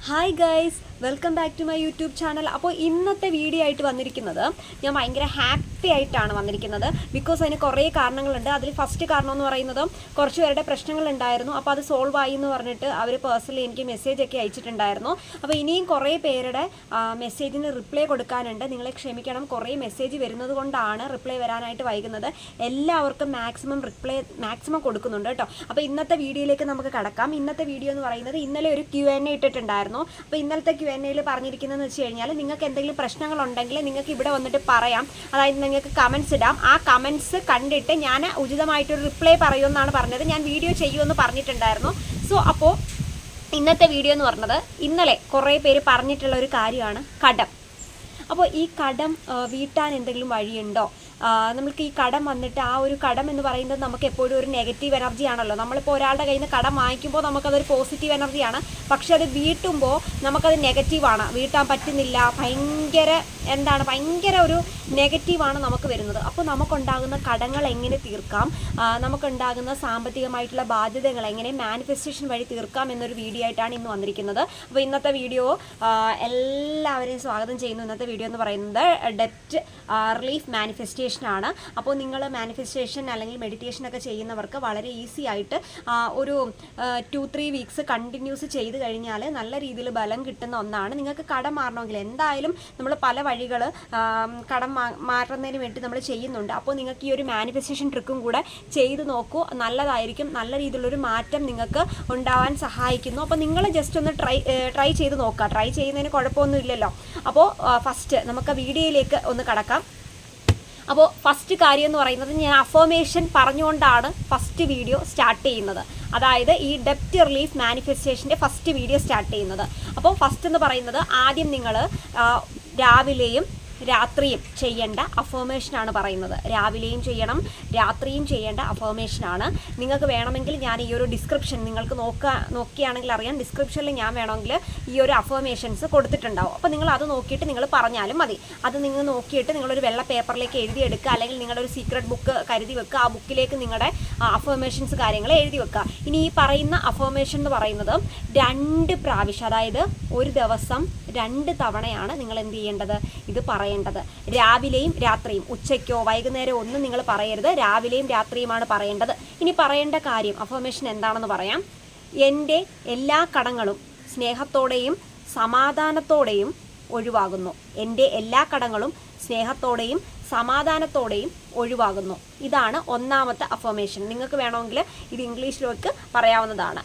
Hi guys, welcome back to my YouTube channel. അപ്പോൾ ഇന്നത്തെ video ആയിട്ട് വന്നിരിക്കുന്നത് ഞാൻ ഭയങ്കര ഹാപ്പി ആയിട്ടാണ് വന്നിരിക്കുന്നത്. ബിക്കോസ് അതിന് കുറേ കാരണങ്ങളുണ്ട്. അതിൽ ഫസ്റ്റ് കാരണം എന്ന് പറയുന്നത് കുറച്ച് പേരുടെ പ്രശ്നങ്ങളുണ്ടായിരുന്നു. അപ്പോൾ അത് സോൾവ് ആയി എന്ന് പറഞ്ഞിട്ട് അവർ പേഴ്സണലി എനിക്ക് മെസ്സേജൊക്കെ അയച്ചിട്ടുണ്ടായിരുന്നു. അപ്പോൾ ഇനിയും കുറേ പേരുടെ മെസ്സേജിന് റിപ്ലൈ കൊടുക്കാനുണ്ട്. നിങ്ങളെ ക്ഷമിക്കണം, കുറേ മെസ്സേജ് വരുന്നത് കൊണ്ടാണ് റിപ്ലൈ വരാനായിട്ട് വൈകുന്നത്. എല്ലാവർക്കും മാക്സിമം കൊടുക്കുന്നുണ്ട് കേട്ടോ. അപ്പോൾ ഇന്നത്തെ വീഡിയോയിലേക്ക് നമുക്ക് കടക്കാം. ഇന്നത്തെ വീഡിയോ എന്ന് പറയുന്നത് ഇന്നലെ ഒരു Q&A ഇട്ടിട്ടുണ്ടായിരുന്നു. അപ്പോൾ ഇന്നലത്തെ Q&Aയിൽ പറഞ്ഞിരിക്കുന്നതെന്ന് വെച്ച് കഴിഞ്ഞാൽ നിങ്ങൾക്ക് എന്തെങ്കിലും പ്രശ്നങ്ങളുണ്ടെങ്കിൽ നിങ്ങൾക്ക് ഇവിടെ വന്നിട്ട് പറയാം. അതായത് നിങ്ങൾക്ക് കമൻസ് ഇടാം. ആ കമൻസ് കണ്ടിട്ട് ഞാൻ ഉചിതമായിട്ടൊരു റിപ്ലൈ പറയുമെന്നാണ് പറഞ്ഞത്. ഞാൻ വീഡിയോ ചെയ്യുമെന്ന് പറഞ്ഞിട്ടുണ്ടായിരുന്നു. സോ അപ്പോൾ ഇന്നത്തെ വീഡിയോ എന്ന് പറഞ്ഞത് ഇന്നലെ കുറേ പേര് പറഞ്ഞിട്ടുള്ള ഒരു കാര്യമാണ് കടം. അപ്പോൾ ഈ കടം വീട്ടാൻ എന്തെങ്കിലും വഴിയുണ്ടോ? നമുക്ക് ഈ കടം വന്നിട്ട് ആ ഒരു കടം എന്ന് പറയുന്നത് നമുക്ക് എപ്പോഴും ഒരു നെഗറ്റീവ് എനർജി ആണല്ലോ. നമ്മളിപ്പോൾ ഒരാളുടെ കയ്യിൽ നിന്ന് കടം വാങ്ങിക്കുമ്പോൾ നമുക്കതൊരു പോസിറ്റീവ് എനർജിയാണ്. പക്ഷെ അത് വീട്ടുമ്പോൾ നമുക്കത് നെഗറ്റീവാണ്. വീട്ടാൻ പറ്റുന്നില്ല, ഭയങ്കര ഒരു നെഗറ്റീവാണ് നമുക്ക് വരുന്നത്. അപ്പോൾ നമുക്കുണ്ടാകുന്ന കടങ്ങൾ എങ്ങനെ തീർക്കാം, നമുക്കുണ്ടാകുന്ന സാമ്പത്തികമായിട്ടുള്ള ബാധ്യതകൾ എങ്ങനെ മാനിഫെസ്റ്റേഷൻ വഴി തീർക്കാം എന്നൊരു വീഡിയോ ആയിട്ടാണ് ഇന്ന് വന്നിരിക്കുന്നത്. അപ്പോൾ ഇന്നത്തെ വീഡിയോ എല്ലാവരെയും സ്വാഗതം ചെയ്യുന്നു. ഇന്നത്തെ വീഡിയോ എന്ന് പറയുന്നത് ഡെപ്റ്റ് റിലീഫ് മാനിഫെസ്റ്റേഷൻ ആണ്. അപ്പോൾ നിങ്ങൾ മാനിഫെസ്റ്റേഷൻ അല്ലെങ്കിൽ മെഡിറ്റേഷൻ ഒക്കെ ചെയ്യുന്നവർക്ക് വളരെ ഈസി ആയിട്ട് ഒരു 2-3 വീക്സ് കണ്ടിന്യൂസ് ചെയ്ത് കഴിഞ്ഞാൽ നല്ല രീതിയിൽ ബലം കിട്ടുന്ന ഒന്നാണ്. നിങ്ങൾക്ക് കടം മാറണമെങ്കിൽ എന്തായാലും നമ്മൾ പല വഴികൾ കടം മാറുന്നതിന് വേണ്ടി നമ്മൾ ചെയ്യുന്നുണ്ട്. അപ്പോൾ നിങ്ങൾക്ക് ഈ ഒരു മാനിഫെസ്റ്റേഷൻ ട്രിക്കും കൂടെ ചെയ്ത് നോക്കൂ, നല്ലതായിരിക്കും. നല്ല രീതിയിലുള്ളൊരു മാറ്റം നിങ്ങൾക്ക് ഉണ്ടാവാൻ സഹായിക്കുന്നു. അപ്പോൾ നിങ്ങൾ ജസ്റ്റ് ഒന്ന് ട്രൈ ചെയ്ത് നോക്കുക. ട്രൈ ചെയ്യുന്നതിന് കുഴപ്പമൊന്നും ഇല്ലല്ലോ. അപ്പോൾ ഫസ്റ്റ് നമുക്ക് വീഡിയോയിലേക്ക് ഒന്ന് കടക്കാം. അപ്പോൾ ഫസ്റ്റ് കാര്യം എന്ന് പറയുന്നത്, ഞാൻ അഫർമേഷൻ പറഞ്ഞുകൊണ്ടാണ് ഫസ്റ്റ് വീഡിയോ സ്റ്റാർട്ട് ചെയ്യുന്നത്. അതായത് ഈ ഡെപ്റ്റ് റിലീഫ് മാനിഫെസ്റ്റേഷൻ്റെ ഫസ്റ്റ് വീഡിയോ സ്റ്റാർട്ട് ചെയ്യുന്നത്. അപ്പോൾ ഫസ്റ്റ് എന്ന് പറയുന്നത്, ആദ്യം നിങ്ങൾ രാവിലെയും രാത്രിയും ചെയ്യേണ്ട അഫർമേഷനാണ് പറയുന്നത്. രാവിലെയും ചെയ്യണം, രാത്രിയും ചെയ്യേണ്ട അഫർമേഷനാണ്. നിങ്ങൾക്ക് വേണമെങ്കിൽ ഞാൻ ഈ ഒരു ഡിസ്ക്രിപ്ഷൻ നിങ്ങൾക്ക് നോക്കിയാണെങ്കിൽ അറിയാം. ഡിസ്ക്രിപ്ഷനിൽ ഞാൻ വേണമെങ്കിൽ ഈ ഒരു അഫർമേഷൻസ് കൊടുത്തിട്ടുണ്ടാവും. അപ്പോൾ നിങ്ങൾ അത് നോക്കിയിട്ട് നിങ്ങൾ പറഞ്ഞാലും മതി. അത് നിങ്ങൾ നോക്കിയിട്ട് നിങ്ങളൊരു വെള്ള പേപ്പറിലേക്ക് എഴുതിയെടുക്കുക, അല്ലെങ്കിൽ നിങ്ങളുടെ ഒരു സീക്രട്ട് ബുക്ക് കരുതി വെക്കുക. ആ ബുക്കിലേക്ക് നിങ്ങളുടെ അഫർമേഷൻസ് കാര്യങ്ങൾ എഴുതി വെക്കുക. ഇനി ഈ പറയുന്ന അഫർമേഷൻ എന്ന് പറയുന്നത് 2 പ്രാവശ്യം, അതായത് ഒരു ദിവസം 2 തവണയാണ് നിങ്ങൾ എന്ത് ചെയ്യേണ്ടത്, ഇത് പറയേണ്ടത്. രാവിലെയും രാത്രിയും, ഉച്ചയ്ക്കോ വൈകുന്നേരം ഒന്നും നിങ്ങൾ പറയരുത്. രാവിലെയും രാത്രിയുമാണ് പറയേണ്ടത്. ഇനി പറയേണ്ട കാര്യം, അഫർമേഷൻ എന്താണെന്ന് പറയാം. എൻ്റെ എല്ലാ കടങ്ങളും സ്നേഹത്തോടെയും സമാധാനത്തോടെയും ഒഴിവാകുന്നു. എൻ്റെ എല്ലാ കടങ്ങളും സ്നേഹത്തോടെയും സമാധാനത്തോടെയും ഒഴിവാകുന്നു. ഇതാണ് ഒന്നാമത്തെ അഫർമേഷൻ. നിങ്ങൾക്ക് വേണമെങ്കിൽ ഇത് ഇംഗ്ലീഷിലേക്ക് പറയാവുന്നതാണ്.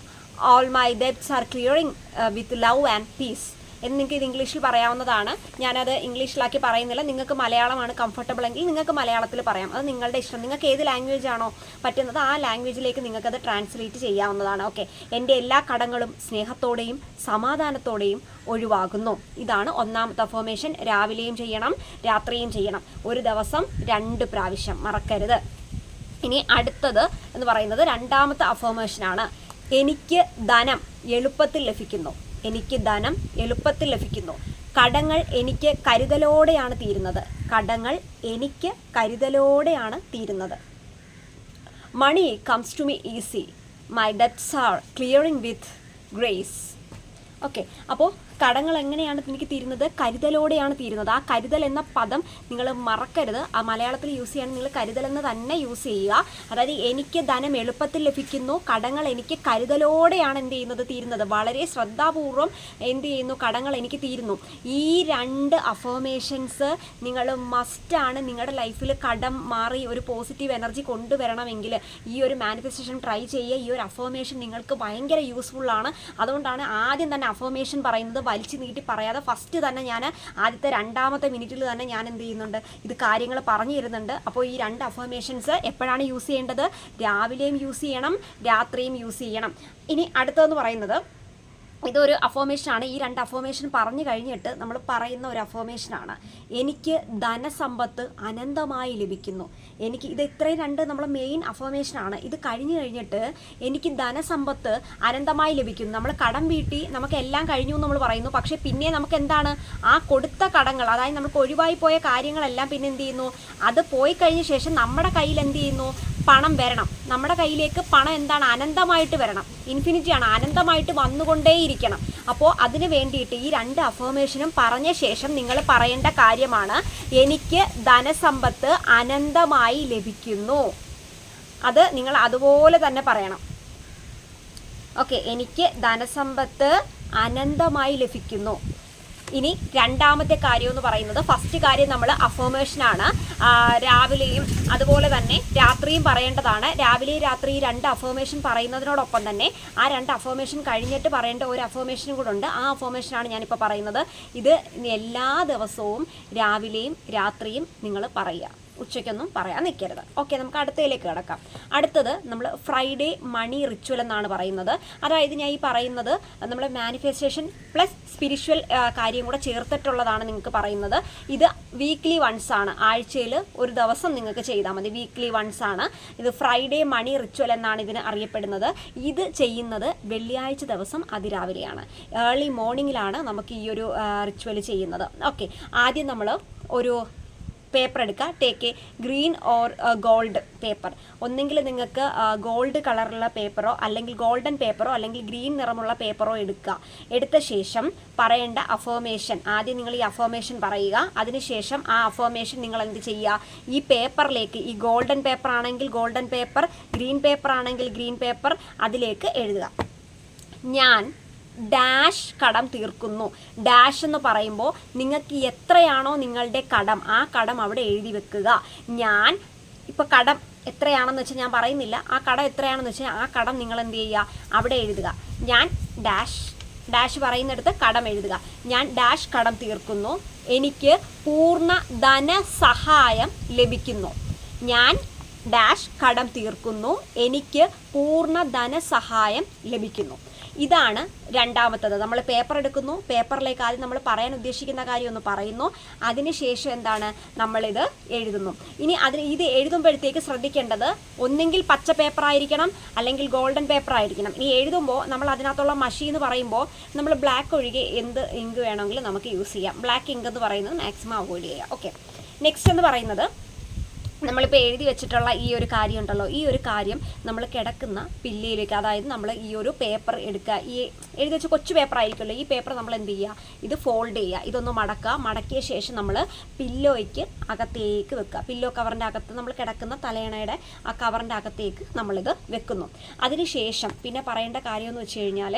All my debts are clearing with love and peace എന്ന് നിങ്ങൾക്ക് ഇത് ഇംഗ്ലീഷിൽ പറയാവുന്നതാണ്. ഞാനത് ഇംഗ്ലീഷിലാക്കി പറയുന്നില്ല. നിങ്ങൾക്ക് മലയാളമാണ് കംഫർട്ടബിൾ എങ്കിൽ നിങ്ങൾക്ക് മലയാളത്തിൽ പറയാം. അത് നിങ്ങളുടെ ഇഷ്ടം. നിങ്ങൾക്ക് ഏത് ലാംഗ്വേജ് ആണോ പറ്റുന്നത് ആ ലാംഗ്വേജിലേക്ക് നിങ്ങൾക്കത് ട്രാൻസ്ലേറ്റ് ചെയ്യാവുന്നതാണ്. ഓക്കെ. എൻ്റെ എല്ലാ കടങ്ങളും സ്നേഹത്തോടെയും സമാധാനത്തോടെയും ഒഴിവാകുന്നു. ഇതാണ് ഒന്നാമത്തെ അഫർമേഷൻ. രാവിലെയും ചെയ്യണം, രാത്രിയും ചെയ്യണം. ഒരു ദിവസം 2 പ്രാവശ്യം, മറക്കരുത്. ഇനി അടുത്തത് എന്ന് പറയുന്നത് രണ്ടാമത്തെ അഫർമേഷനാണ്. എനിക്ക് ധനം എളുപ്പത്തിൽ ലഭിക്കുന്നു. എനിക്ക് ധനം എളുപ്പത്തിൽ ലഭിക്കുന്നു. കടങ്ങൾ എനിക്ക് കരുതലോടെയാണ് തീരുന്നത്. കടങ്ങൾ എനിക്ക് കരുതലോടെയാണ് തീരുന്നത്. Money comes to me easy. My debts are clearing with grace. Okay. അപ്പോൾ കടങ്ങൾ എങ്ങനെയാണ് എനിക്ക് തീരുന്നത്? കരുതലോടെയാണ് തീരുന്നത്. ആ കരുതൽ എന്ന പദം നിങ്ങൾ മറക്കരുത്. ആ മലയാളത്തിൽ യൂസ് ചെയ്യാൻ നിങ്ങൾ കരുതൽ എന്ന് തന്നെ യൂസ് ചെയ്യുക. അതായത് എനിക്ക് ധനം എളുപ്പത്തിൽ ലഭിക്കുന്നു, കടങ്ങൾ എനിക്ക് കരുതലോടെയാണ് എന്ത് ചെയ്യുന്നത്, തീരുന്നത്. വളരെ ശ്രദ്ധാപൂർവം എന്ത് ചെയ്യുന്നു, കടങ്ങൾ എനിക്ക് തീരുന്നു. ഈ 2 അഫർമേഷൻസ് നിങ്ങൾ മസ്റ്റാണ്. നിങ്ങളുടെ ലൈഫിൽ കടം മാറി ഒരു പോസിറ്റീവ് എനർജി കൊണ്ടുവരണമെങ്കിൽ ഈ ഒരു മാനിഫെസ്റ്റേഷൻ ട്രൈ ചെയ്യുക. ഈ ഒരു അഫർമേഷൻ നിങ്ങൾക്ക് ഭയങ്കര യൂസ്ഫുള്ളാണ്. അതുകൊണ്ടാണ് ആദ്യം തന്നെ അഫർമേഷൻ പറയുന്നത് വലിച്ചു നീട്ടി പറയാതെ ഫസ്റ്റ് തന്നെ ഞാൻ ആദ്യത്തെ 2ാമത്തെ മിനിറ്റിൽ തന്നെ ഞാൻ എന്ത് ചെയ്യുന്നുണ്ട്, ഇത് കാര്യങ്ങൾ പറഞ്ഞു തരുന്നുണ്ട്. അപ്പോൾ ഈ 2 അഫർമേഷൻസ് എപ്പോഴാണ് യൂസ് ചെയ്യേണ്ടത്? രാവിലെയും യൂസ് ചെയ്യണം, രാത്രിയും യൂസ് ചെയ്യണം. ഇനി അടുത്തതെന്ന് പറയുന്നത്, ഇതൊരു അഫർമേഷനാണ്. ഈ 2 അഫർമേഷൻ പറഞ്ഞു കഴിഞ്ഞിട്ട് നമ്മൾ പറയുന്ന ഒരു അഫർമേഷനാണ്, എനിക്ക് ധനസമ്പത്ത് അനന്തമായി ലഭിക്കുന്നു. ഇത് ഇത്രയും 2 നമ്മൾ മെയിൻ അഫർമേഷനാണ്. ഇത് കഴിഞ്ഞിട്ട് എനിക്ക് ധനസമ്പത്ത് അനന്തമായി ലഭിക്കുന്നു. നമ്മൾ കടം വീട്ടി നമുക്ക് എല്ലാം കഴിഞ്ഞു എന്ന് നമ്മൾ പറയുന്നു. പക്ഷേ പിന്നെ നമുക്ക് എന്താണ്, ആ കൊടുത്ത കടങ്ങൾ, അതായത് നമുക്ക് ഒഴിവായി പോയ കാര്യങ്ങളെല്ലാം പിന്നെ എന്ത് ചെയ്യുന്നു, അത് പോയി കഴിഞ്ഞ ശേഷം നമ്മുടെ കയ്യിൽ എന്ത് ചെയ്യുന്നു, പണം വരണം. നമ്മുടെ കയ്യിലേക്ക് പണം എന്താണ്, അനന്തമായിട്ട് വരണം. ഇൻഫിനിറ്റിയാണ്, അനന്തമായിട്ട് വന്നുകൊണ്ടേയിരിക്കണം. അപ്പോൾ അതിന് വേണ്ടിയിട്ട് ഈ 2 അഫർമേഷനും പറഞ്ഞ ശേഷം നിങ്ങൾ പറയേണ്ട കാര്യമാണ്, എനിക്ക് ധനസമ്പത്ത് അനന്തമായി ലഭിക്കുന്നു. അത് നിങ്ങൾ അതുപോലെ തന്നെ പറയണം. ഓക്കെ, എനിക്ക് ധനസമ്പത്ത് അനന്തമായി ലഭിക്കുന്നു. ഇനി രണ്ടാമത്തെ കാര്യം എന്ന് പറയുന്നത്, ഫസ്റ്റ് കാര്യം നമ്മൾ അഫർമേഷനാണ്. രാവിലെയും അതുപോലെ തന്നെ രാത്രിയും പറയേണ്ടതാണ്. രാവിലെയും രാത്രി 2 അഫർമേഷൻ പറയുന്നതിനോടൊപ്പം തന്നെ ആ 2 അഫർമേഷൻ കഴിഞ്ഞിട്ട് പറയേണ്ട ഒരു അഫർമേഷനും കൂടെ ഉണ്ട്. ആ അഫർമേഷനാണ് ഞാനിപ്പോൾ പറയുന്നത്. ഇത് എല്ലാ ദിവസവും രാവിലെയും രാത്രിയും നിങ്ങൾ പറയുക, ഉച്ചയ്ക്കൊന്നും പറയാൻ നിൽക്കരുത്. ഓക്കെ, നമുക്ക് അടുത്തതിലേക്ക് കിടക്കാം. അടുത്തത് നമ്മൾ ഫ്രൈഡേ മണി റിച്വൽ എന്നാണ് പറയുന്നത്. അതായത് ഞാൻ ഈ പറയുന്നത് നമ്മൾ മാനിഫെസ്റ്റേഷൻ പ്ലസ് സ്പിരിച്വൽ കാര്യം കൂടെ ചേർത്തിട്ടുള്ളതാണ് നിങ്ങൾക്ക് പറയുന്നത്. ഇത് വീക്ക്ലി വൺസ് ആണ്, ആഴ്ചയിൽ ഒരു ദിവസം നിങ്ങൾക്ക് ചെയ്താൽ മതി. വീക്ക്ലി വൺസ് ആണ്. ഇത് ഫ്രൈഡേ മണി റിച്വൽ എന്നാണ് ഇതിന് അറിയപ്പെടുന്നത്. ഇത് ചെയ്യുന്നത് വെള്ളിയാഴ്ച ദിവസം അതിരാവിലെയാണ്, ഏർലി മോർണിംഗിലാണ് നമുക്ക് ഈ ഒരു റിച്വൽ ചെയ്യുന്നത്. ഓക്കെ, ആദ്യം നമ്മൾ ഒരു പേപ്പർ എടുക്കുക. Take A green or gold paper. ഒന്നെങ്കിൽ നിങ്ങൾക്ക് ഗോൾഡ് കളറുള്ള പേപ്പറോ അല്ലെങ്കിൽ ഗോൾഡൻ പേപ്പറോ അല്ലെങ്കിൽ ഗ്രീൻ നിറമുള്ള പേപ്പറോ എടുക്കുക. എടുത്ത ശേഷം പറയേണ്ട അഫർമേഷൻ, ആദ്യം നിങ്ങൾ ഈ അഫർമേഷൻ പറയുക. അതിനുശേഷം ആ അഫർമേഷൻ നിങ്ങൾ എന്ത് ചെയ്യുക, ഈ പേപ്പറിലേക്ക്, ഈ ഗോൾഡൻ പേപ്പർ ആണെങ്കിൽ ഗോൾഡൻ പേപ്പർ, ഗ്രീൻ പേപ്പർ ആണെങ്കിൽ ഗ്രീൻ പേപ്പർ, അതിലേക്ക് എഴുതുക. ഞാൻ ഡാഷ് കടം തീർക്കുന്നു. ഡാഷ് എന്ന് പറയുമ്പോൾ നിങ്ങൾക്ക് എത്രയാണോ നിങ്ങളുടെ കടം, ആ കടം അവിടെ എഴുതി വെക്കുക. ഞാൻ ഇപ്പോൾ കടം എത്രയാണെന്ന് വെച്ചാൽ ഞാൻ പറയുന്നില്ല, ആ കടം എത്രയാണെന്ന് വെച്ചാൽ ആ കടം നിങ്ങൾ എന്ത് ചെയ്യുക, അവിടെ എഴുതുക. ഞാൻ ഡാഷ് പറയുന്നിടത്ത് കടം എഴുതുക. ഞാൻ ഡാഷ് കടം തീർക്കുന്നു, എനിക്ക് പൂർണ്ണ ധനസഹായം ലഭിക്കുന്നു. ഞാൻ ഡാഷ് കടം തീർക്കുന്നു, എനിക്ക് പൂർണ്ണ ധനസഹായം ലഭിക്കുന്നു. ഇതാണ് രണ്ടാമത്തത്. നമ്മൾ പേപ്പർ എടുക്കുന്നു, പേപ്പറിലേക്ക് ആദ്യം നമ്മൾ പറയാൻ ഉദ്ദേശിക്കുന്ന കാര്യം ഒന്ന് പറയുന്നു, അതിനുശേഷം എന്താണ്, നമ്മളിത് എഴുതുന്നു. ഇനി ഇത് എഴുതുമ്പോഴത്തേക്ക് ശ്രദ്ധിക്കേണ്ടത്, ഒന്നെങ്കിൽ പച്ച പേപ്പർ ആയിരിക്കണം അല്ലെങ്കിൽ ഗോൾഡൻ പേപ്പർ ആയിരിക്കണം. ഇനി എഴുതുമ്പോൾ നമ്മൾ അതിനകത്തുള്ള മഷി എന്ന് പറയുമ്പോൾ നമ്മൾ ബ്ലാക്ക് ഒഴികെ എന്ത് ഇങ്ക് വേണമെങ്കിലും നമുക്ക് യൂസ് ചെയ്യാം. ബ്ലാക്ക് ഇങ്ക് എന്ന് പറയുന്നത് മാക്സിമം അവോയ്ഡ് ചെയ്യുക. ഓക്കെ, നെക്സ്റ്റ് എന്ന് പറയുന്നത്, നമ്മളിപ്പോൾ എഴുതി വെച്ചിട്ടുള്ള ഈ ഒരു കാര്യം ഉണ്ടല്ലോ, ഈ ഒരു കാര്യം നമ്മൾ കിടക്കുന്ന പില്ലിയിലേക്ക്, അതായത് നമ്മൾ ഈ ഒരു പേപ്പർ എടുക്കുക. ഈ എഴുതി വെച്ച കൊച്ചു പേപ്പർ ആയിരിക്കുമല്ലോ, ഈ പേപ്പർ നമ്മൾ എന്ത് ചെയ്യുക, ഇത് ഫോൾഡ് ചെയ്യുക, ഇതൊന്ന് മടക്കുക. മടക്കിയ ശേഷം നമ്മൾ പില്ലോയ്ക്ക് അകത്തേക്ക് വെക്കുക. പില്ലോ കവറിൻ്റെ അകത്ത്, നമ്മൾ കിടക്കുന്ന തലയണയുടെ ആ കവറിൻ്റെ അകത്തേക്ക് നമ്മളിത് വെക്കുന്നു. അതിനുശേഷം പിന്നെ പറയേണ്ട കാര്യം എന്ന് വെച്ച് കഴിഞ്ഞാൽ,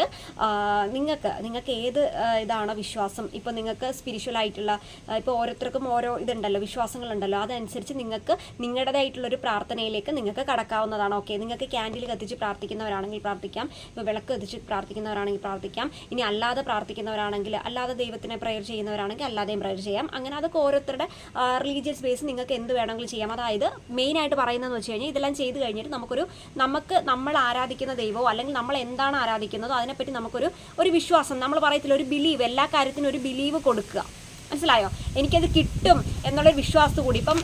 നിങ്ങൾക്ക് ഏത് ഇതാണോ വിശ്വാസം, ഇപ്പോൾ നിങ്ങൾക്ക് സ്പിരിച്വൽ ആയിട്ടുള്ള, ഇപ്പോൾ ഓരോരുത്തർക്കും ഓരോ ഇതുണ്ടല്ലോ, വിശ്വാസങ്ങളുണ്ടല്ലോ, അതനുസരിച്ച് നിങ്ങൾക്ക് നിങ്ങളുടേതായിട്ടുള്ളൊരു പ്രാർത്ഥനയിലേക്ക് നിങ്ങൾക്ക് കടക്കാവുന്നതാണ്. ഓക്കെ, നിങ്ങൾക്ക് ക്യാൻഡിൽ കത്തിച്ച് പ്രാർത്ഥിക്കുന്നവരാണെങ്കിൽ പ്രാർത്ഥിക്കാം, ഇപ്പോൾ വിളക്ക് കത്തിച്ച് പ്രാർത്ഥിക്കുന്നവരാണെങ്കിൽ പ്രാർത്ഥിക്കാം. ഇനി അല്ലാതെ പ്രാർത്ഥിക്കുന്നവരാണെങ്കിൽ, അല്ലാതെ ദൈവത്തിനെ പ്രയർ ചെയ്യുന്നവരാണെങ്കിൽ അല്ലാതെയും പ്രയർ ചെയ്യാം. അങ്ങനെ അതൊക്കെ ഓരോരുത്തരുടെ റിലീജിയസ് ബേസ് നിങ്ങൾക്ക് എന്ത് വേണമെങ്കിലും ചെയ്യാം. അതായത് മെയിനായിട്ട് പറയുന്നതെന്ന് വെച്ച് കഴിഞ്ഞാൽ, ഇതെല്ലാം ചെയ്ത് കഴിഞ്ഞിട്ട് നമ്മൾ ആരാധിക്കുന്ന ദൈവമോ അല്ലെങ്കിൽ നമ്മൾ എന്താണ് ആരാധിക്കുന്നതോ അതിനെപ്പറ്റി നമുക്കൊരു വിശ്വാസം, നമ്മൾ പറയത്തില്ല, ഒരു ബിലീവ്, എല്ലാ കാര്യത്തിനും ഒരു ബിലീവ് കൊടുക്കുക. മനസ്സിലായോ? എനിക്കത് കിട്ടും എന്നുള്ളൊരു വിശ്വാസത്തോടു കൂടി. ഇപ്പം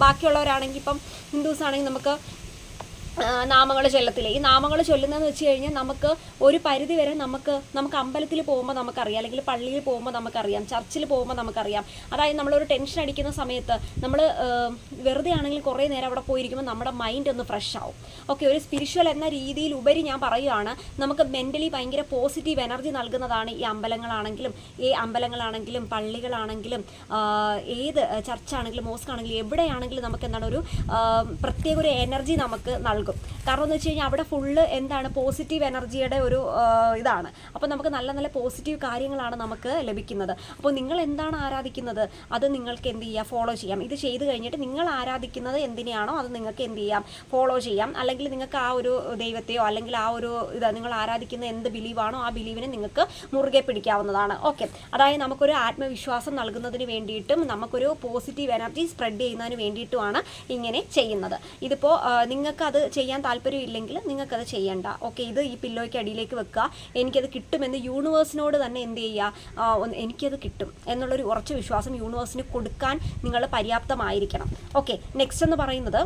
ബാക്കിയുള്ളവരാണെങ്കിൽ, ഇപ്പം ഹിന്ദുസ് ആണെങ്കിൽ നമുക്ക് നാമങ്ങൾ ചൊല്ലത്തില്ലേ, ഈ നാമങ്ങൾ ചൊല്ലുന്നതെന്ന് വെച്ച് കഴിഞ്ഞാൽ നമുക്ക് ഒരു പരിധി വരെ നമുക്ക് അമ്പലത്തിൽ പോകുമ്പോൾ നമുക്കറിയാം, അല്ലെങ്കിൽ പള്ളിയിൽ പോകുമ്പോൾ നമുക്കറിയാം, ചർച്ചിൽ പോകുമ്പോൾ നമുക്കറിയാം. അതായത് നമ്മളൊരു ടെൻഷൻ അടിക്കുന്ന സമയത്ത് നമ്മൾ വെറുതെ ആണെങ്കിൽ കുറേ നേരം അവിടെ പോയിരിക്കുമ്പോൾ നമ്മുടെ മൈൻഡ് ഒന്ന് ഫ്രഷ് ആവും. ഓക്കെ, ഒരു സ്പിരിച്വൽ എന്ന രീതിയിൽ ഉപരി ഞാൻ പറയുകയാണ്, നമുക്ക് മെൻ്റലി ഭയങ്കര പോസിറ്റീവ് എനർജി നൽകുന്നതാണ് ഈ അമ്പലങ്ങളാണെങ്കിലും പള്ളികളാണെങ്കിലും ഏത് ചർച്ചാണെങ്കിലും മോസ്കാണെങ്കിലും എവിടെയാണെങ്കിലും നമുക്ക് എന്താണ് ഒരു പ്രത്യേക ഒരു എനർജി നമുക്ക് നൽകും. കാരണം എന്ന് വെച്ച് കഴിഞ്ഞാൽ അവിടെ ഫുള്ള് എന്താണ്, പോസിറ്റീവ് എനർജിയുടെ ഒരു ഇതാണ്. അപ്പോൾ നമുക്ക് നല്ല നല്ല പോസിറ്റീവ് കാര്യങ്ങളാണ് നമുക്ക് ലഭിക്കുന്നത്. അപ്പോൾ നിങ്ങൾ എന്താണ് ആരാധിക്കുന്നത് അത് നിങ്ങൾക്ക് എന്ത് ചെയ്യാം, ഫോളോ ചെയ്യാം. ഇത് ചെയ്ത് കഴിഞ്ഞിട്ട് നിങ്ങൾ ആരാധിക്കുന്നത് എന്തിനെയാണോ അത് നിങ്ങൾക്ക് എന്ത് ചെയ്യാം, ഫോളോ ചെയ്യാം. അല്ലെങ്കിൽ നിങ്ങൾക്ക് ആ ഒരു ദൈവത്തെയോ അല്ലെങ്കിൽ ആ ഒരു നിങ്ങൾ ആരാധിക്കുന്ന എന്ത് ബിലീവാണോ ആ ബിലീവിനെ നിങ്ങൾക്ക് മുറുകെ പിടിക്കാവുന്നതാണ്. ഓക്കെ, അതായത് നമുക്കൊരു ആത്മവിശ്വാസം നൽകുന്നതിന് വേണ്ടിയിട്ടും നമുക്കൊരു പോസിറ്റീവ് എനർജി സ്പ്രെഡ് ചെയ്യുന്നതിന് വേണ്ടിയിട്ടുമാണ് ഇങ്ങനെ ചെയ്യുന്നത്. ഇതിപ്പോൾ നിങ്ങൾക്ക് അത് ചെയ്യാൻ താല്പര്യമില്ലെങ്കിൽ നിങ്ങൾക്കത് ചെയ്യണ്ട. ഓക്കെ, ഇത് ഈ പില്ലോയ്ക്ക് അടിയിലേക്ക് വെക്കുക. എനിക്കത് കിട്ടുമെന്ന് യൂണിവേഴ്സിനോട് തന്നെ എന്ത് ചെയ്യുക, എനിക്കത് കിട്ടും എന്നുള്ളൊരു ഉറച്ച വിശ്വാസം യൂണിവേഴ്സിന് കൊടുക്കാൻ നിങ്ങൾ പര്യാപ്തമായിരിക്കണം. ഓക്കെ, നെക്സ്റ്റ് എന്ന് പറയുന്നത്,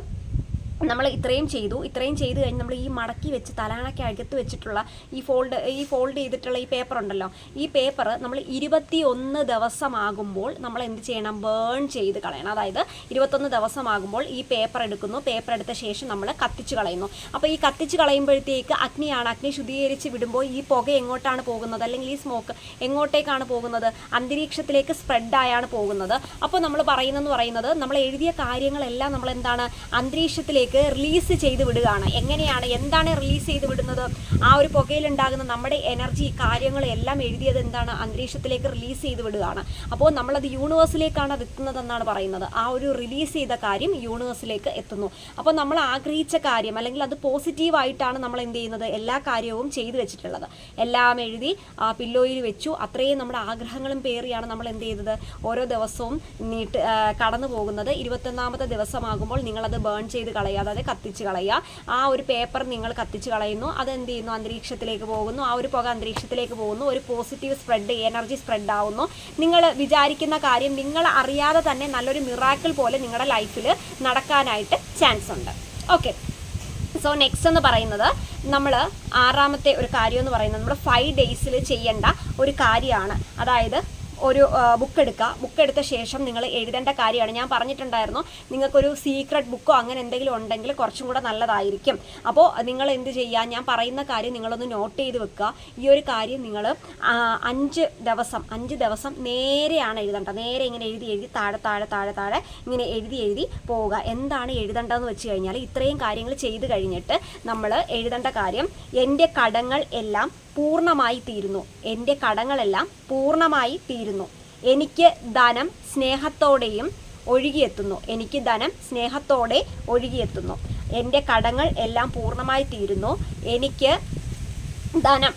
നമ്മൾ ഇത്രയും ചെയ്ത് കഴിഞ്ഞ് നമ്മൾ ഈ മടക്കി വെച്ച് തലാണയ്ക്ക് അകത്ത് വെച്ചിട്ടുള്ള ഈ ഫോൾഡ് ചെയ്തിട്ടുള്ള ഈ പേപ്പർ ഉണ്ടല്ലോ, ഈ പേപ്പർ നമ്മൾ 21 ദിവസമാകുമ്പോൾ നമ്മൾ എന്ത് ചെയ്യണം? ബേൺ ചെയ്ത് കളയണം. അതായത് 21 ദിവസമാകുമ്പോൾ ഈ പേപ്പർ എടുക്കുന്നു. പേപ്പർ എടുത്ത ശേഷം നമ്മൾ കത്തിച്ച് കളയുന്നു. അപ്പോൾ ഈ കത്തിച്ച് കളയുമ്പോഴത്തേക്ക് അഗ്നി ശുദ്ധീകരിച്ച് വിടുമ്പോൾ ഈ പുക എങ്ങോട്ടാണ് പോകുന്നത്, അല്ലെങ്കിൽ ഈ സ്മോക്ക് എങ്ങോട്ടേക്കാണ് പോകുന്നത്? അന്തരീക്ഷത്തിലേക്ക് സ്പ്രെഡായാണ് പോകുന്നത്. അപ്പോൾ നമ്മൾ പറയുന്നത് നമ്മൾ എഴുതിയ കാര്യങ്ങളെല്ലാം നമ്മൾ എന്താണ് അന്തരീക്ഷത്തിലേക്ക് റിലീസ് ചെയ്ത് വിടുകയാണ്. എന്താണ് റിലീസ് ചെയ്ത് വിടുന്നത്? ആ ഒരു പുകയിലുണ്ടാകുന്ന നമ്മുടെ എനർജി കാര്യങ്ങളെല്ലാം എഴുതിയത് എന്താണ്? അന്തരീക്ഷത്തിലേക്ക് റിലീസ് ചെയ്ത് വിടുകയാണ്. അപ്പോൾ നമ്മളത് യൂണിവേഴ്സിലേക്കാണ് അത് എത്തുന്നതെന്നാണ് പറയുന്നത്. ആ ഒരു റിലീസ് ചെയ്ത കാര്യം യൂണിവേഴ്സിലേക്ക് എത്തുന്നു. അപ്പോൾ നമ്മൾ ആഗ്രഹിച്ച കാര്യം, അല്ലെങ്കിൽ അത് പോസിറ്റീവായിട്ടാണ് നമ്മൾ എന്ത് ചെയ്യുന്നത്? എല്ലാ കാര്യവും ചെയ്തു വെച്ചിട്ടുള്ളത് എല്ലാം എഴുതി പില്ലോയിൽ വെച്ചു. അത്രയും നമ്മുടെ ആഗ്രഹങ്ങളും പേറിയാണ് നമ്മൾ എന്ത് ചെയ്തത്? ഓരോ ദിവസവും കടന്നു പോകുന്നത്. 21ാമത്തെ ദിവസമാകുമ്പോൾ നിങ്ങളത് ബേൺ ചെയ്ത് കളയുക, അതായത് കത്തിച്ച് കളയുക. ആ ഒരു പേപ്പർ നിങ്ങൾ കത്തിച്ച് കളയുന്നു. അത് എന്ത് ചെയ്യുന്നു? അന്തരീക്ഷത്തിലേക്ക് പോകുന്നു. ആ ഒരു പുക അന്തരീക്ഷത്തിലേക്ക് പോകുന്നു. ഒരു പോസിറ്റീവ് എനർജി സ്പ്രെഡ് ആവുന്നു. നിങ്ങൾ വിചാരിക്കുന്ന കാര്യം നിങ്ങൾ അറിയാതെ തന്നെ നല്ലൊരു മിറാക്കിൾ പോലെ നിങ്ങളുടെ ലൈഫിൽ നടക്കാനായിട്ട് ചാൻസ് ഉണ്ട്. ഓക്കെ, സോ നെക്സ്റ്റ് എന്ന് പറയുന്നത് നമ്മൾ 6ാമത്തെ ഒരു കാര്യം എന്ന് പറയുന്നത് നമ്മൾ 5 ഡേയ്സിൽ ചെയ്യേണ്ട ഒരു കാര്യമാണ്. അതായത് ഒരു ബുക്ക് എടുത്ത ശേഷം നിങ്ങൾ എഴുതേണ്ട കാര്യമാണ്. ഞാൻ പറഞ്ഞിട്ടുണ്ടായിരുന്നു, നിങ്ങൾക്കൊരു സീക്രട്ട് ബുക്കോ അങ്ങനെ എന്തെങ്കിലും ഉണ്ടെങ്കിൽ കുറച്ചും കൂടെ നല്ലതായിരിക്കും. അപ്പോൾ നിങ്ങൾ എന്ത് ചെയ്യുക? ഞാൻ പറയുന്ന കാര്യം നിങ്ങളൊന്ന് നോട്ട് ചെയ്ത് വെക്കുക. ഈ ഒരു കാര്യം നിങ്ങൾ 5 ദിവസം നേരെയാണ് എഴുതേണ്ടത്. നേരെ ഇങ്ങനെ എഴുതി താഴെ ഇങ്ങനെ എഴുതി പോവുക. എന്താണ് എഴുതേണ്ടതെന്ന് വെച്ച് കഴിഞ്ഞാൽ, ഇത്രയും കാര്യങ്ങൾ ചെയ്ത് കഴിഞ്ഞിട്ട് നമ്മൾ എഴുതേണ്ട കാര്യം, എൻ്റെ കടങ്ങൾ എല്ലാം പൂർണ്ണമായി തീരുന്നു. എൻ്റെ കടങ്ങളെല്ലാം പൂർണ്ണമായി തീരുന്നു. എനിക്ക് ധനം സ്നേഹത്തോടെയും ഒഴുകിയെത്തുന്നു. എനിക്ക് ധനം സ്നേഹത്തോടെ ഒഴുകിയെത്തുന്നു. എൻ്റെ കടങ്ങൾ എല്ലാം പൂർണ്ണമായി തീരുന്നു. എനിക്ക് ധനം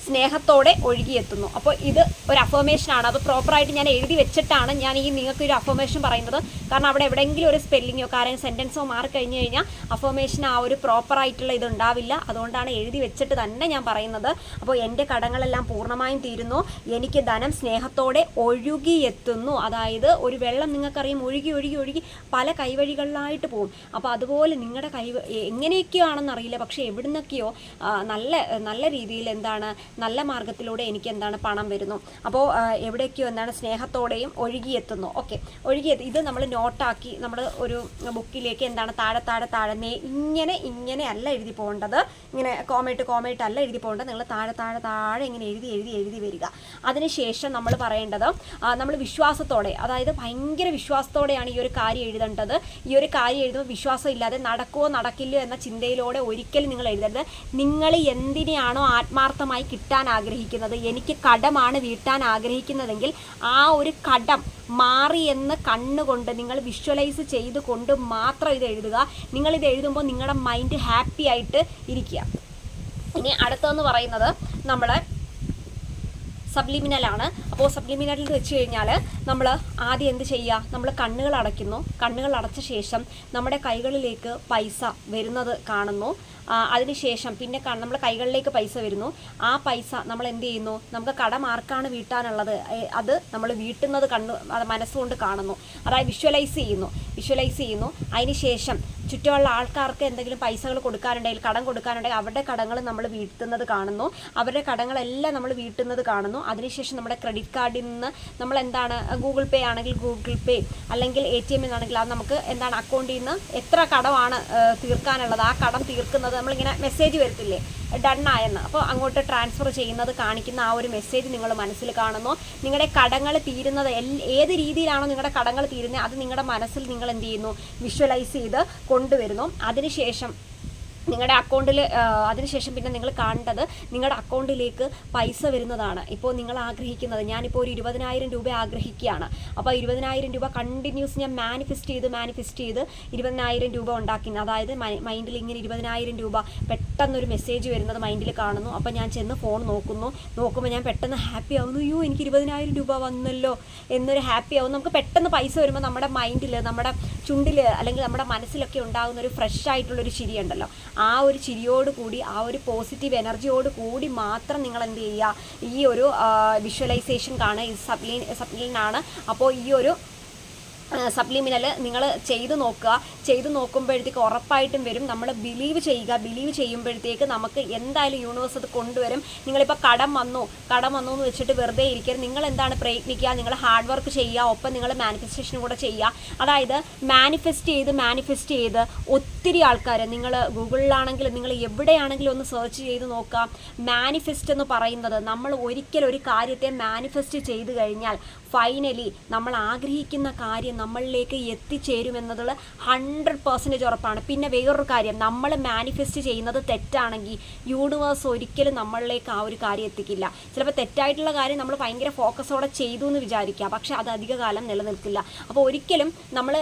സ്നേഹത്തോടെ ഒഴുകിയെത്തുന്നു. അപ്പോൾ ഇത് ഒരു അഫർമേഷനാണ്. അത് പ്രോപ്പറായിട്ട് ഞാൻ എഴുതി വെച്ചിട്ടാണ് ഞാൻ നിങ്ങൾക്ക് ഒരു അഫർമേഷൻ പറയുന്നത്. കാരണം അവിടെ എവിടെയെങ്കിലും ഒരു സ്പെല്ലിങ്ങോ കാര്യം സെൻറ്റൻസോ മാറി കഴിഞ്ഞ് കഴിഞ്ഞാൽ അഫർമേഷൻ ആ ഒരു പ്രോപ്പറായിട്ടുള്ള ഇത് ഉണ്ടാവില്ല. അതുകൊണ്ടാണ് എഴുതി വെച്ചിട്ട് തന്നെ ഞാൻ പറയുന്നത്. അപ്പോൾ എൻ്റെ കടങ്ങളെല്ലാം പൂർണ്ണമായും തീരുന്നു. എനിക്ക് ധനം സ്നേഹത്തോടെ ഒഴുകിയെത്തുന്നു. അതായത് ഒരു വെള്ളം നിങ്ങൾക്കറിയാം, ഒഴുകി പല കൈവഴികളിലായിട്ട് പോകും. അപ്പോൾ അതുപോലെ നിങ്ങളുടെ എങ്ങനെയൊക്കെയോ ആണെന്നറിയില്ല, പക്ഷേ എവിടുന്നൊക്കെയോ നല്ല രീതിയിൽ എന്താണ് നല്ല മാർഗത്തിലൂടെ എനിക്ക് എന്താണ് പണം വരുന്നു. അപ്പോൾ എവിടേക്കോ എന്താണ് സ്നേഹത്തോടെയും ഒഴുകിയെത്തുന്നു. ഓക്കെ, ഇത് നമ്മൾ നോട്ടാക്കി നമ്മൾ ഒരു ബുക്കിലേക്ക് എന്താണ് താഴെ ഇങ്ങനെ അല്ല എഴുതി പോകേണ്ടത്. ഇങ്ങനെ കോമയിട്ട് അല്ല എഴുതി പോകേണ്ടത്. നിങ്ങൾ താഴെ ഇങ്ങനെ എഴുതി വരിക. അതിനുശേഷം നമ്മൾ പറയേണ്ടത്, നമ്മൾ വിശ്വാസത്തോടെ, അതായത് ഭയങ്കര വിശ്വാസത്തോടെയാണ് ഈ ഒരു കാര്യം എഴുതേണ്ടത്. ഈ ഒരു കാര്യം എഴുതുമ്പോൾ വിശ്വാസം ഇല്ലാതെ നടക്കുമോ നടക്കില്ലയോ എന്ന ചിന്തയിലൂടെ ഒരിക്കലും നിങ്ങൾ എഴുതരുത്. നിങ്ങൾ എന്തിനെയാണോ ആത്മാർത്ഥമായി കിട്ടാൻ ആഗ്രഹിക്കുന്നത്, എനിക്ക് കടമാണ് വീട്ടാൻ ആഗ്രഹിക്കുന്നതെങ്കിൽ ആ ഒരു കടം മാറി എന്ന് കണ്ണുകൊണ്ട് നിങ്ങൾ വിഷ്വലൈസ് ചെയ്തുകൊണ്ട് മാത്രം ഇത് എഴുതുക. നിങ്ങളിത് എഴുതുമ്പോൾ നിങ്ങളുടെ മൈൻഡ് ഹാപ്പി ആയിട്ട് ഇരിക്കുക. ഇനി അടുത്തതെന്ന് പറയുന്നത് നമ്മളെ സബ്ലിമിനലാണ്. അപ്പോൾ സബ്ലിമിനലിൽ വെച്ച് കഴിഞ്ഞാൽ നമ്മൾ ആദ്യം എന്ത് ചെയ്യുക? നമ്മൾ കണ്ണുകൾ അടയ്ക്കുന്നു. കണ്ണുകൾ അടച്ച ശേഷം നമ്മുടെ കൈകളിലേക്ക് പൈസ വരുന്നത് കാണുന്നു. അതിനുശേഷം പിന്നെ നമ്മുടെ കൈകളിലേക്ക് പൈസ വരുന്നു. ആ പൈസ നമ്മൾ എന്ത് ചെയ്യുന്നു? നമുക്ക് കടം ആർക്കാണ് വീട്ടാനുള്ളത് അത് നമ്മൾ വീട്ടുന്നത് മനസ്സുകൊണ്ട് കാണുന്നു. അതായത് വിഷ്വലൈസ് ചെയ്യുന്നു. അതിനുശേഷം ചുറ്റുമുള്ള ആൾക്കാർക്ക് എന്തെങ്കിലും പൈസകൾ കൊടുക്കാനുണ്ടെങ്കിൽ, കടം കൊടുക്കാനുണ്ടെങ്കിൽ അവരുടെ കടങ്ങൾ നമ്മൾ വീട്ടുന്നത് കാണുന്നു. അവരുടെ കടങ്ങളെല്ലാം നമ്മൾ വീട്ടുന്നത് കാണുന്നു. അതിനുശേഷം നമ്മുടെ ക്രെഡിറ്റ് കാർഡിൽ നിന്ന് നമ്മൾ എന്താണ്, ഗൂഗിൾ പേ ആണെങ്കിൽ ഗൂഗിൾ പേ, അല്ലെങ്കിൽ ATM ആണെങ്കിൽ അത് നമുക്ക് എന്താണ് അക്കൗണ്ടിൽ നിന്ന് എത്ര കടമാണ് തീർക്കാനുള്ളത് ആ കടം തീർക്കുന്നത് നമ്മളിങ്ങനെ മെസ്സേജ് വരത്തില്ലേ, ഡണ്ണായെന്ന്. അപ്പോൾ അങ്ങോട്ട് ട്രാൻസ്ഫർ ചെയ്യുന്നത് കാണിക്കുന്ന ആ ഒരു മെസ്സേജ് നിങ്ങൾ മനസ്സിൽ കാണുന്നു. നിങ്ങളുടെ കടങ്ങൾ തീരുന്നത് ഏത് രീതിയിലാണോ നിങ്ങളുടെ കടങ്ങൾ തീരുന്നത് അത് നിങ്ങളുടെ മനസ്സിൽ നിങ്ങൾ എന്ത് ചെയ്യുന്നു? വിഷ്വലൈസ് ചെയ്ത് കൊണ്ടുവരുന്നു. അതിനുശേഷം നിങ്ങളുടെ അക്കൗണ്ടിൽ അതിനുശേഷം പിന്നെ നിങ്ങൾ കാണേണ്ടത് നിങ്ങളുടെ അക്കൗണ്ടിലേക്ക് പൈസ വരുന്നതാണ്. ഇപ്പോൾ നിങ്ങൾ ആഗ്രഹിക്കുന്നത്, ഞാനിപ്പോൾ ഒരു 20,000 രൂപ ആഗ്രഹിക്കുകയാണ്. അപ്പോൾ 20,000 രൂപ കണ്ടിന്യൂസ് ഞാൻ മാനിഫെസ്റ്റ് ചെയ്ത് 20,000 രൂപ ഉണ്ടാക്കുന്നു. അതായത് മൈൻഡിൽ ഇങ്ങനെ 20,000 രൂപ പെട്ടെന്നൊരു മെസ്സേജ് വരുന്നത് മൈൻഡിൽ കാണുന്നു. അപ്പോൾ ഞാൻ ചെന്ന് ഫോൺ നോക്കുമ്പോൾ ഞാൻ പെട്ടെന്ന് ഹാപ്പി ആവുന്നു. അയ്യോ എനിക്ക് 20,000 രൂപ വന്നല്ലോ എന്നൊരു ഹാപ്പി ആവുന്നു. നമുക്ക് പെട്ടെന്ന് പൈസ വരുമ്പോൾ നമ്മുടെ മൈൻഡിൽ, നമ്മുടെ ചുണ്ടിൽ അല്ലെങ്കിൽ നമ്മുടെ മനസ്സിലൊക്കെ ഉണ്ടാകുന്ന ഒരു ഫ്രഷ് ആയിട്ടുള്ളൊരു ചിരിയുണ്ടല്ലോ, ആ ഒരു ചിരിയോട് കൂടി, ആ ഒരു പോസിറ്റീവ് എനർജിയോട് കൂടി മാത്രം നിങ്ങൾ എന്ത് ചെയ്യുക? ഈ ഒരു വിഷ്വലൈസേഷൻ കാണുക. ഇത് സബ്ലിനാണ്. അപ്പോൾ ഈ ഒരു സപ്ലിമിനൽ നിങ്ങൾ ചെയ്ത് നോക്കുമ്പോഴത്തേക്ക് ഉറപ്പായിട്ടും വരും. നമ്മൾ ബിലീവ് ചെയ്യുമ്പോഴത്തേക്ക് നമുക്ക് എന്തായാലും യൂണിവേഴ്സ് അത് കൊണ്ടുവരും. നിങ്ങളിപ്പോൾ കടം വന്നു എന്ന് വെച്ചിട്ട് വെറുതെ ഇരിക്കരുത്. നിങ്ങൾ എന്താണ് പ്രയത്നിക്കുക, നിങ്ങൾ ഹാർഡ് വർക്ക് ചെയ്യുക, ഒപ്പം നിങ്ങൾ മാനിഫെസ്റ്റേഷൻ കൂടെ ചെയ്യുക. അതായത് മാനിഫെസ്റ്റ് ചെയ്ത് ഒത്തിരി ആൾക്കാർ, നിങ്ങൾ ഗൂഗിളിലാണെങ്കിലും നിങ്ങൾ എവിടെയാണെങ്കിലും ഒന്ന് സെർച്ച് ചെയ്ത് നോക്കാം. മാനിഫെസ്റ്റ് എന്ന് പറയുന്നത് നമ്മൾ ഒരിക്കലും ഒരു കാര്യത്തെ മാനിഫെസ്റ്റ് ചെയ്ത് കഴിഞ്ഞാൽ ഫൈനലി നമ്മൾ ആഗ്രഹിക്കുന്ന കാര്യം നമ്മളിലേക്ക് എത്തിച്ചേരുമെന്നതുള്ള 100% ഉറപ്പാണ്. പിന്നെ വേറൊരു കാര്യം, നമ്മൾ മാനിഫെസ്റ്റ് ചെയ്യുന്നത് തെറ്റാണെങ്കിൽ യൂണിവേഴ്സ് ഒരിക്കലും നമ്മളിലേക്ക് ആ ഒരു കാര്യം എത്തിക്കില്ല. ചിലപ്പോൾ തെറ്റായിട്ടുള്ള കാര്യം നമ്മൾ ഭയങ്കര ഫോക്കസോടെ ചെയ്തു എന്ന് വിചാരിക്കുക, പക്ഷെ അത് അധികകാലം നിലനിൽക്കില്ല. അപ്പോൾ ഒരിക്കലും നമ്മൾ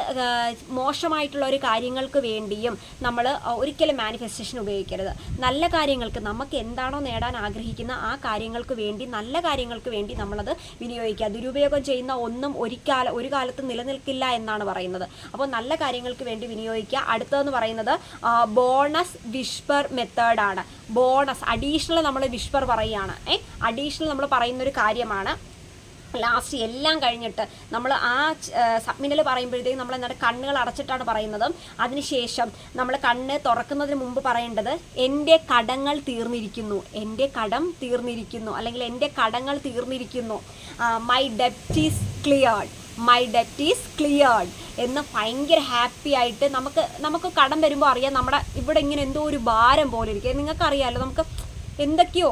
മോശമായിട്ടുള്ള ഒരു കാര്യങ്ങൾക്ക് വേണ്ടിയും നമ്മൾ ഒരിക്കലും മാനിഫെസ്റ്റേഷൻ ഉപയോഗിക്കരുത്. നല്ല കാര്യങ്ങൾക്ക്, നമുക്ക് എന്താണോ നേടാൻ ആഗ്രഹിക്കുന്ന ആ കാര്യങ്ങൾക്ക് വേണ്ടി, നല്ല കാര്യങ്ങൾക്ക് വേണ്ടി നമ്മളത് വിനിയോഗിക്കുക. ദുരുപയോഗം ചെയ്യുന്ന ഒന്നും ഒരു കാലത്ത് നിലനിൽക്കില്ല എന്നാണ് പറയുന്നത്. അപ്പോൾ നല്ല കാര്യങ്ങൾക്ക് വേണ്ടി വിനിയോഗിക്കുക. അടുത്തതെന്ന് പറയുന്നത് ബോണസ് വിഷ്പർ മെത്തേഡാണ്. ബോണസ് അഡീഷണൽ നമ്മൾ വിഷ്പർ പറയുകയാണ്. അഡീഷണൽ നമ്മൾ പറയുന്നൊരു കാര്യമാണ്. ലാസ്റ്റ് എല്ലാം കഴിഞ്ഞിട്ട് നമ്മൾ ആ സബ്മിനൽ പറയുമ്പോഴത്തേക്കും നമ്മൾ എന്നിട്ട് കണ്ണുകൾ അടച്ചിട്ടാണ് പറയുന്നത്. അതിനുശേഷം നമ്മൾ കണ്ണ് തുറക്കുന്നതിന് മുമ്പ് പറയേണ്ടത് എൻ്റെ കടങ്ങൾ തീർന്നിരിക്കുന്നു, എൻ്റെ കടം തീർന്നിരിക്കുന്നു, അല്ലെങ്കിൽ എൻ്റെ കടങ്ങൾ തീർന്നിരിക്കുന്നു, മൈ ഡെപ്റ്റ് ഈസ് ക്ലിയർഡ് എന്ന് ഭയങ്കര ഹാപ്പി ആയിട്ട് നമുക്ക് കടം വരുമ്പോൾ അറിയാം നമ്മുടെ ഇവിടെ ഇങ്ങനെ എന്തോ ഒരു ഭാരം പോലെ ഇരിക്കുക. നിങ്ങൾക്കറിയാമല്ലോ, നമുക്ക് എന്തൊക്കെയോ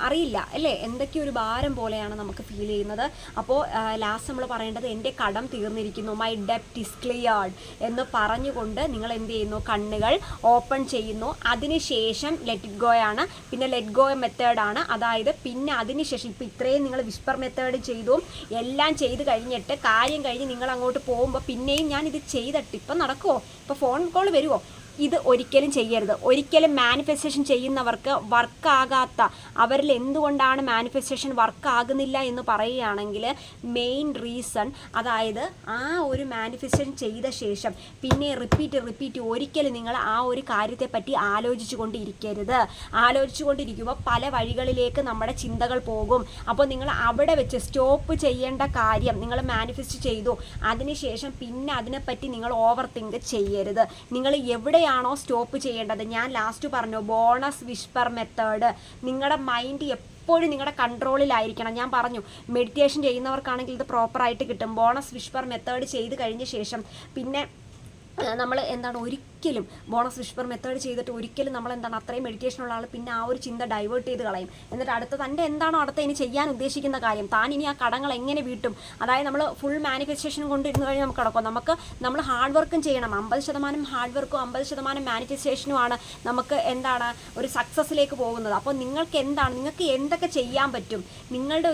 അറിയില്ല അല്ലേ, എന്തൊക്കെയോ ഒരു ഭാരം പോലെയാണ് നമുക്ക് ഫീൽ ചെയ്യുന്നത്. അപ്പോൾ ലാസ്റ്റ് നമ്മൾ പറയേണ്ടത് എൻ്റെ കടം തീർന്നിരിക്കുന്നു, മൈ ഡെപ്റ്റ് ഈസ് ക്ലിയർഡ് എന്ന് പറഞ്ഞുകൊണ്ട് നിങ്ങൾ എന്ത് ചെയ്യുന്നു, കണ്ണുകൾ ഓപ്പൺ ചെയ്യുന്നു. അതിനുശേഷം ലെറ്റ് ഇറ്റ് ഗോ ആണ്. പിന്നെ ലെറ്റ് ഗോ മെത്തേഡാണ്. അതായത് പിന്നെ അതിനുശേഷം ഇപ്പോൾ ഇത്രയും നിങ്ങൾ വിസ്പർ മെത്തേഡ് ചെയ്തു, എല്ലാം ചെയ്ത് കഴിഞ്ഞിട്ട് കാര്യം കഴിഞ്ഞ് നിങ്ങൾ അങ്ങോട്ട് പോകുമ്പോൾ പിന്നെയും ഞാൻ ഇത് ചെയ്തിട്ട് ഇപ്പം നടക്കുമോ, ഇപ്പോൾ ഫോൺ കോൾ വരുമോ, ഇത് ഒരിക്കലും ചെയ്യരുത്. ഒരിക്കലും മാനിഫെസ്റ്റേഷൻ ചെയ്യുന്നവർക്ക് വർക്കാകാത്ത, അവരിൽ എന്തുകൊണ്ടാണ് മാനിഫെസ്റ്റേഷൻ വർക്കാകുന്നില്ല എന്ന് പറയുകയാണെങ്കിൽ മെയിൻ റീസൺ, അതായത് ആ ഒരു മാനിഫെസ്റ്റേഷൻ ചെയ്ത ശേഷം പിന്നെ റിപ്പീറ്റ് ഒരിക്കലും നിങ്ങൾ ആ ഒരു കാര്യത്തെപ്പറ്റി ആലോചിച്ചുകൊണ്ടിരിക്കുമ്പോൾ പല വഴികളിലേക്ക് നമ്മുടെ ചിന്തകൾ പോകും. അപ്പോൾ നിങ്ങൾ അവിടെ വെച്ച് സ്റ്റോപ്പ് ചെയ്യേണ്ട കാര്യം നിങ്ങൾ മാനിഫെസ്റ്റ് ചെയ്തു, അതിനുശേഷം പിന്നെ അതിനെപ്പറ്റി നിങ്ങൾ ഓവർ തിങ്ക് ചെയ്യരുത്. നിങ്ങൾ എവിടെയാണോ സ്റ്റോപ്പ് ചെയ്യേണ്ടത്, ഞാൻ ലാസ്റ്റ് പറഞ്ഞു ബോണസ് വിസ്പർ മെത്തേഡ്, നിങ്ങളുടെ മൈൻഡ് എപ്പോഴും നിങ്ങളുടെ കൺട്രോളിലായിരിക്കണം. ഞാൻ പറഞ്ഞു മെഡിറ്റേഷൻ ചെയ്യുന്നവർക്കാണെങ്കിൽ ഇത് പ്രോപ്പറായിട്ട് കിട്ടും. ബോണസ് വിസ്പർ മെത്തേഡ് ചെയ്ത് കഴിഞ്ഞ ശേഷം പിന്നെ നമ്മൾ എന്താണ് ഒരിക്കലും ബോണസ് വിസ്പർ മെത്തേഡ് ചെയ്തിട്ട് ഒരിക്കലും നമ്മൾ എന്താണ് അത്രയും മെഡിറ്റേഷനുള്ള ആൾ പിന്നെ ആ ഒരു ചിന്ത ഡൈവേർട്ട് ചെയ്ത് കളയും. എന്നിട്ട് അടുത്ത തൻ്റെ എന്താണോ അടുത്ത ഇനി ചെയ്യാൻ ഉദ്ദേശിക്കുന്ന കാര്യം, താൻ ഇനി ആ കടങ്ങൾ എങ്ങനെ വീട്ടും, അതായത് നമ്മൾ ഫുൾ മാനിഫെസ്റ്റേഷൻ കൊണ്ടിരുന്ന് കഴിഞ്ഞാൽ നമുക്ക് കിടക്കും. നമ്മൾ ഹാർഡ് വർക്കും ചെയ്യണം. 50% ഹാർഡ് വർക്കും 50% മാനിഫെസ്റ്റേഷനുമാണ് നമുക്ക് എന്താണ് ഒരു സക്സസ്സിലേക്ക് പോകുന്നത്. അപ്പോൾ നിങ്ങൾക്ക് എന്തൊക്കെ ചെയ്യാൻ പറ്റും, നിങ്ങളുടെ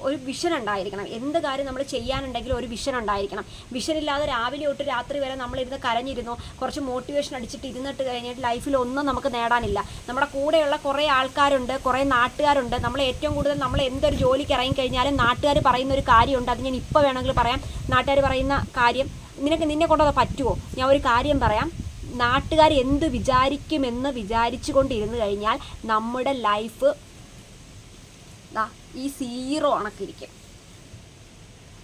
ഒരു വിഷൻ ഉണ്ടായിരിക്കണം. എന്ത് കാര്യം നമ്മൾ ചെയ്യാനുണ്ടെങ്കിലും ഒരു വിഷൻ ഉണ്ടായിരിക്കണം. വിഷൻ ഇല്ലാതെ രാവിലെ തൊട്ട് രാത്രി വരെ നമ്മളിരുന്ന് കരഞ്ഞിരുന്നു, കുറച്ച് മോട്ടിവേഷൻ അടിച്ചിട്ട് ഇരുന്നിട്ട് കഴിഞ്ഞിട്ട് ലൈഫിൽ ഒന്നും നമുക്ക് നേടാനില്ല. നമ്മുടെ കൂടെയുള്ള കുറേ ആൾക്കാരുണ്ട്, കുറേ നാട്ടുകാരുണ്ട്. നമ്മൾ ഏറ്റവും കൂടുതൽ നമ്മൾ എന്തൊരു ജോലിക്ക് ഇറങ്ങിക്കഴിഞ്ഞാലും നാട്ടുകാർ പറയുന്ന ഒരു കാര്യമുണ്ട്. അത് ഞാൻ ഇപ്പോൾ വേണമെങ്കിൽ പറയാം. നാട്ടുകാർ പറയുന്ന കാര്യം നിന്നെ കൊണ്ടത് പറ്റുമോ? ഞാൻ ഒരു കാര്യം പറയാം. നാട്ടുകാർ എന്ത് വിചാരിക്കുമെന്ന് വിചാരിച്ചു കൊണ്ടിരുന്നു കഴിഞ്ഞാൽ നമ്മുടെ ലൈഫ് ഈ 0 കണക്കിരിക്കും.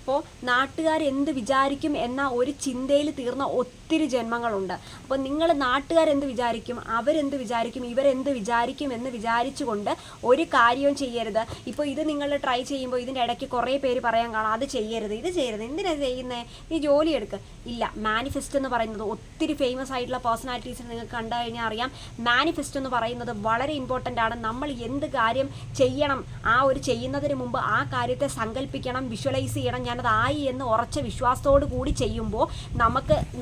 അപ്പോൾ നാട്ടുകാർ എന്ത് വിചാരിക്കും എന്ന ഒരു ചിന്തയിൽ തീർന്ന ഒത്തിരി ജന്മങ്ങളുണ്ട്. അപ്പോൾ നിങ്ങൾ നാട്ടുകാരെന്ത് വിചാരിക്കും, അവരെന്ത് വിചാരിക്കും, ഇവരെന്ത് വിചാരിക്കും എന്ന് വിചാരിച്ചുകൊണ്ട് ഒരു കാര്യവും ചെയ്യരുത്. ഇപ്പോൾ ഇത് നിങ്ങൾ ട്രൈ ചെയ്യുമ്പോൾ ഇതിൻ്റെ ഇടയ്ക്ക് കുറേ പേര് പറയാൻ കാണാം അത് ചെയ്യരുത്, എന്തിനാണ് ചെയ്യുന്നത്, ഈ ജോലി എടുക്കുക. ഇല്ല, മാനിഫെസ്റ്റ് എന്ന് പറയുന്നത് ഒത്തിരി ഫേമസ് ആയിട്ടുള്ള പേഴ്സണാലിറ്റീസിനെ നിങ്ങൾക്ക് കണ്ടു കഴിഞ്ഞാൽ അറിയാം. മാനിഫെസ്റ്റ് എന്ന് പറയുന്നത് വളരെ ഇമ്പോർട്ടൻ്റ് ആണ്. നമ്മൾ എന്ത് കാര്യം ചെയ്യണം, ആ ഒരു ചെയ്യുന്നതിന് മുമ്പ് ആ കാര്യത്തെ സങ്കല്പിക്കണം, വിഷ്വലൈസ് ചെയ്യണം. ഞാനത് ആയി എന്ന് ഉറച്ച വിശ്വാസത്തോടു കൂടി ചെയ്യുമ്പോൾ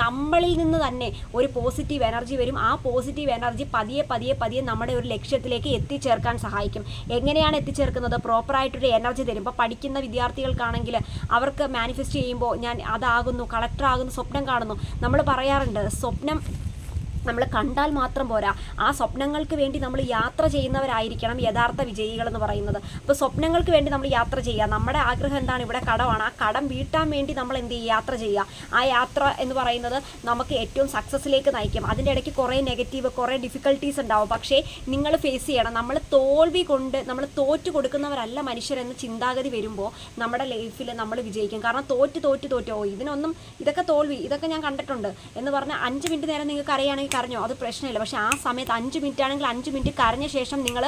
നമ്മളിൽ നിന്ന് തന്നെ ഒരു പോസിറ്റീവ് എനർജി വരും. ആ പോസിറ്റീവ് എനർജി പതിയെ നമ്മുടെ ഒരു ലക്ഷ്യത്തിലേക്ക് എത്തിച്ചേർക്കാൻ സഹായിക്കും. എങ്ങനെയാണ് എത്തിച്ചേർക്കുന്നത്? പ്രോപ്പറായിട്ടൊരു എനർജി തരും. ഇപ്പോൾ പഠിക്കുന്ന വിദ്യാർത്ഥികൾക്കാണെങ്കിൽ അവർക്ക് മാനിഫെസ്റ്റ് ചെയ്യുമ്പോൾ ഞാൻ അതാകുന്നു, കളക്ടർ ആകുന്നു, സ്വപ്നം കാണുന്നു. നമ്മൾ പറയാറുണ്ട് സ്വപ്നം നമ്മൾ കണ്ടാൽ മാത്രം പോരാ, ആ സ്വപ്നങ്ങൾക്ക് വേണ്ടി നമ്മൾ യാത്ര ചെയ്യുന്നവരായിരിക്കണം യഥാർത്ഥ വിജയികൾ എന്ന് പറയുന്നത്. അപ്പോൾ സ്വപ്നങ്ങൾക്ക് വേണ്ടി നമ്മൾ യാത്ര ചെയ്യുക. നമ്മുടെ ആഗ്രഹം എന്താണ്? ഇവിടെ കടമാണ്. ആ കടം വീട്ടാൻ വേണ്ടി നമ്മൾ എന്ത് ചെയ്യുക? യാത്ര ചെയ്യുക. ആ യാത്ര എന്ന് പറയുന്നത് നമുക്ക് ഏറ്റവും സക്സസ്സിലേക്ക് നയിക്കും. അതിൻ്റെ ഇടയ്ക്ക് കുറേ നെഗറ്റീവ്, കുറേ ഡിഫിക്കൽട്ടീസ് ഉണ്ടാവും. പക്ഷേ നിങ്ങൾ ഫേസ് ചെയ്യണം. നമ്മൾ തോൽവി കൊണ്ട് നമ്മൾ തോറ്റു കൊടുക്കുന്നവരല്ല മനുഷ്യരെന്ന് ചിന്താഗതി വരുമ്പോൾ നമ്മുടെ ലൈഫിൽ നമ്മൾ വിജയിക്കും. കാരണം തോറ്റോ ഇതൊക്കെ തോൽവി, ഇതൊക്കെ ഞാൻ കണ്ടിട്ടുണ്ട് എന്ന് പറഞ്ഞാൽ 5 മിനിറ്റ് നേരം നിങ്ങൾക്ക് അറിയുകയാണെങ്കിൽ കരഞ്ഞോ, അത് പ്രശ്നമില്ല. പക്ഷേ ആ സമയത്ത് 5 മിനിറ്റ് ആണെങ്കിൽ 5 മിനിറ്റ് കരഞ്ഞ ശേഷം നിങ്ങൾ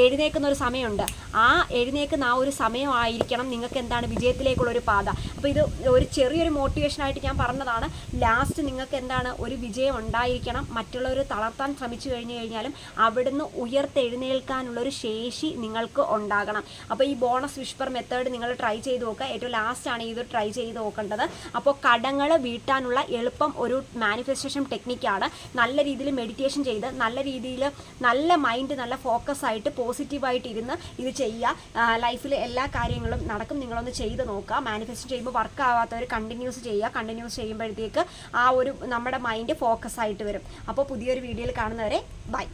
എഴുന്നേക്കുന്ന ഒരു സമയമുണ്ട്. ആ എഴുന്നേക്കുന്ന ആ ഒരു സമയമായിരിക്കണം നിങ്ങൾക്ക് എന്താണ് വിജയത്തിലേക്കുള്ളൊരു പാത. അപ്പോൾ ഇത് ഒരു ചെറിയൊരു മോട്ടിവേഷനായിട്ട് ഞാൻ പറഞ്ഞതാണ്. ലാസ്റ്റ് നിങ്ങൾക്ക് എന്താണ് ഒരു വിജയം ഉണ്ടായിരിക്കണം. മറ്റുള്ളവർ തളർത്താൻ ശ്രമിച്ചു കഴിഞ്ഞാലും അവിടുന്ന് ഉയർത്തെഴുന്നേൽക്കാനുള്ളൊരു ശേഷി നിങ്ങൾക്ക് ഉണ്ടാകണം. അപ്പോൾ ഈ ബോണസ് വിഷ്പർ മെത്തേഡ് നിങ്ങൾ ട്രൈ ചെയ്ത് നോക്കുക. ഏറ്റവും ലാസ്റ്റാണ് ഇത് ട്രൈ ചെയ്ത് നോക്കേണ്ടത്. അപ്പോൾ കടങ്ങൾ വീട്ടാനുള്ള എളുപ്പം ഒരു മാനിഫെസ്റ്റേഷൻ ടെക്നിക്കാണ്. നല്ല രീതിയിൽ മെഡിറ്റേഷൻ ചെയ്ത് നല്ല രീതിയിൽ നല്ല മൈൻഡ്, നല്ല ഫോക്കസ് ആയിട്ട് പോസിറ്റീവായിട്ട് ഇരുന്ന് ഇത് ചെയ്യുക. ലൈഫിൽ എല്ലാ കാര്യങ്ങളും നടക്കും. നിങ്ങളൊന്ന് ചെയ്ത് നോക്കുക. മാനിഫെസ്റ്റ് ചെയ്യുമ്പോൾ വർക്ക് ആവാത്തവർ കണ്ടിന്യൂസ് ചെയ്യുക. കണ്ടിന്യൂസ് ചെയ്യുമ്പോഴത്തേക്ക് ആ ഒരു നമ്മുടെ മൈൻഡ് ഫോക്കസ് ആയിട്ട് വരും. അപ്പോൾ പുതിയൊരു വീഡിയോയിൽ കാണുന്നവരെ ബൈ.